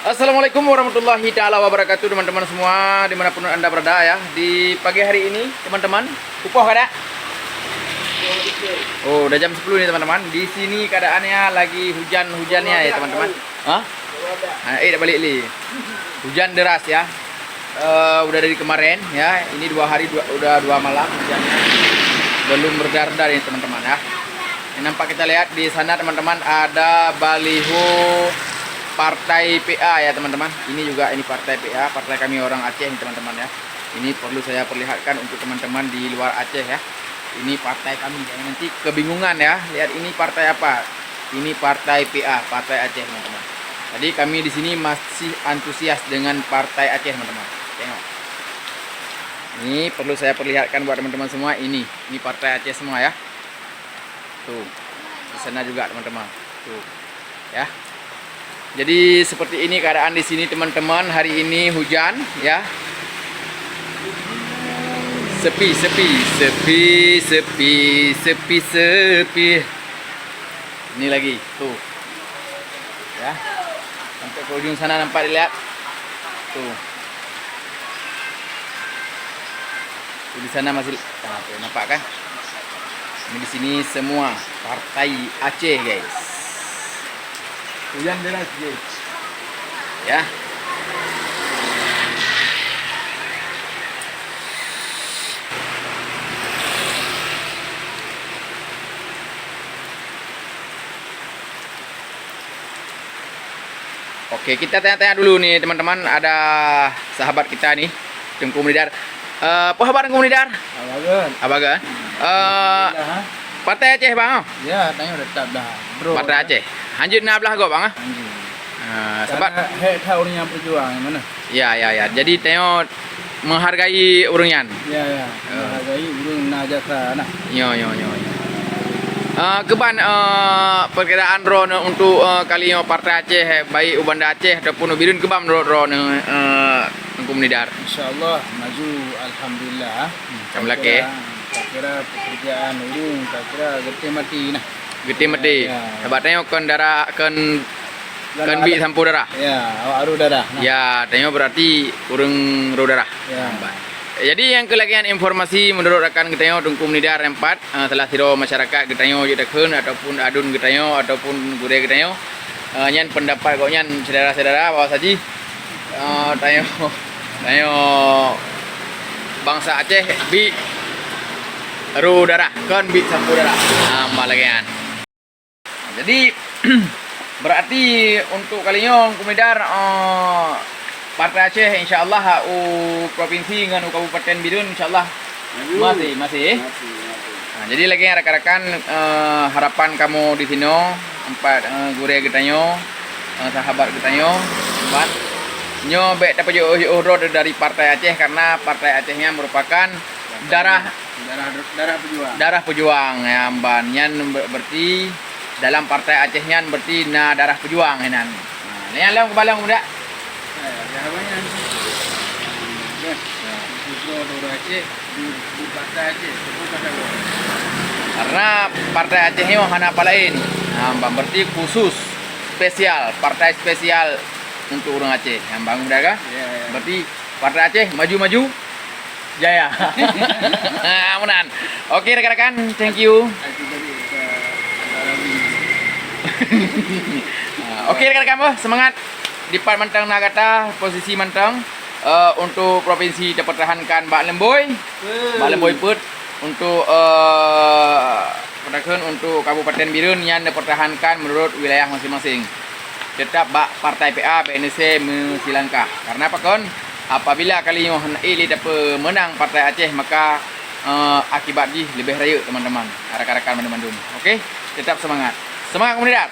Assalamualaikum warahmatullahi taala wabarakatuh, teman-teman semua dimanapun anda berada ya. Di pagi hari ini teman-teman, upoh kada? Oh, udah jam 10 nih teman-teman. Di sini keadaannya lagi hujan-hujannya ya teman-teman. Hah? Dah balik li. Hujan deras ya. Udah dari kemarin ya. Ini 2 hari udah 2 malam hujannya. Belum berdarah nih teman-teman ya. Ini nampak kita lihat di sana teman-teman ada baliho Partai PA ya teman-teman. Ini juga ini Partai PA, partai kami orang Aceh nih teman-teman ya. Ini perlu saya perlihatkan untuk teman-teman di luar Aceh ya. Ini partai kami, jangan nanti kebingungan ya. Lihat ini partai apa? Ini Partai PA, Partai Aceh teman-teman. Jadi kami di sini masih antusias dengan Partai Aceh teman-teman. Tengok. Ini perlu saya perlihatkan buat teman-teman semua. Ini Partai Aceh semua ya. Tuh. Di sana juga teman-teman. Tuh. Ya. Jadi seperti ini keadaan di sini teman-teman. Hari ini hujan ya. Sepi. Ini lagi tuh. Ya. Sampai ke ujung sana nampak dilihat. Tuh. Di sana masih nampak kan? Ini di sini semua Partai Aceh, guys. Hujan deras guys. Ya. Oke, kita tanya-tanya dulu nih teman-teman. Ada sahabat kita nih, Tengku Melidar. Apa kabar Tengku Melidar? Abagan. Partai Aceh bang? Ya, tanya udah tak dah, bro. Partai Aceh. Hanjut na belah go bang? Sebab tahu orang yang berjuang mana? Ya. Jadi tengok menghargai urungan. Ya. Menghargai urung na jasa nah. Yo. Keban perkiraan drone untuk kali Partai Aceh baik Ubanda Aceh ataupun Ubirun keban drone Tengku Melidar. Insyaallah maju alhamdulillah. Kamu laki. Tak kira pekerjaan urung, tak kira getih mati nah. Getih mati. Sebab tengok kan darah kan bi sampu darah. Ya, awak aru darah. Nah. Ya, tengok berarti urung ru darah. Ya. Jadi yang kelakian informasi menurut rekan kita Tengku Melidar 4 telah siro masyarakat kita jetakeun ataupun adun kita ataupun gure kita nyan pendapat kok nyan saudara-saudara bahwa saji tengok bangsa Aceh bi ru darah kan bi sampu darah malakian. Jadi berarti untuk kalinya Tengku Melidar Partai Aceh insyaallah provinsi dengan Kabupaten Bidun insyaallah masih. Nah, jadi lagi rekan-rekan harapan kamu di sini empat gure getanyo sahabat getanyo empat nyo bek dapat jauh dari Partai Aceh karena Partai Acehnya merupakan darah pejuang ya mban nyan berarti dalam Partai Acehnya berarti darah pejuang enan. Nah, yang lain kebalang muda. Karena Partai Aceh ini hana apa lain. Berarti khusus spesial, partai spesial untuk orang Aceh. Yang bang Mudaga. Berarti Partai Aceh maju-maju jaya. Mudah. Oke rekan-rekan, thank you. Oke rekan-rekan, semangat. Di Part Mentang Nagata posisi Mentang untuk provinsi dipertahankan Mbak Lemboy Put untuk untuk Kabupaten Bidun yang dipertahankan menurut wilayah masing-masing. Tetap Partai PA BNC Silangkah. Karena apa kon? Apabila kali ini dapat menang Partai Aceh maka akibat lebih raya teman-teman. Rekan-rekan Bandung. Oke, tetap semangat. Semangat Komunitas.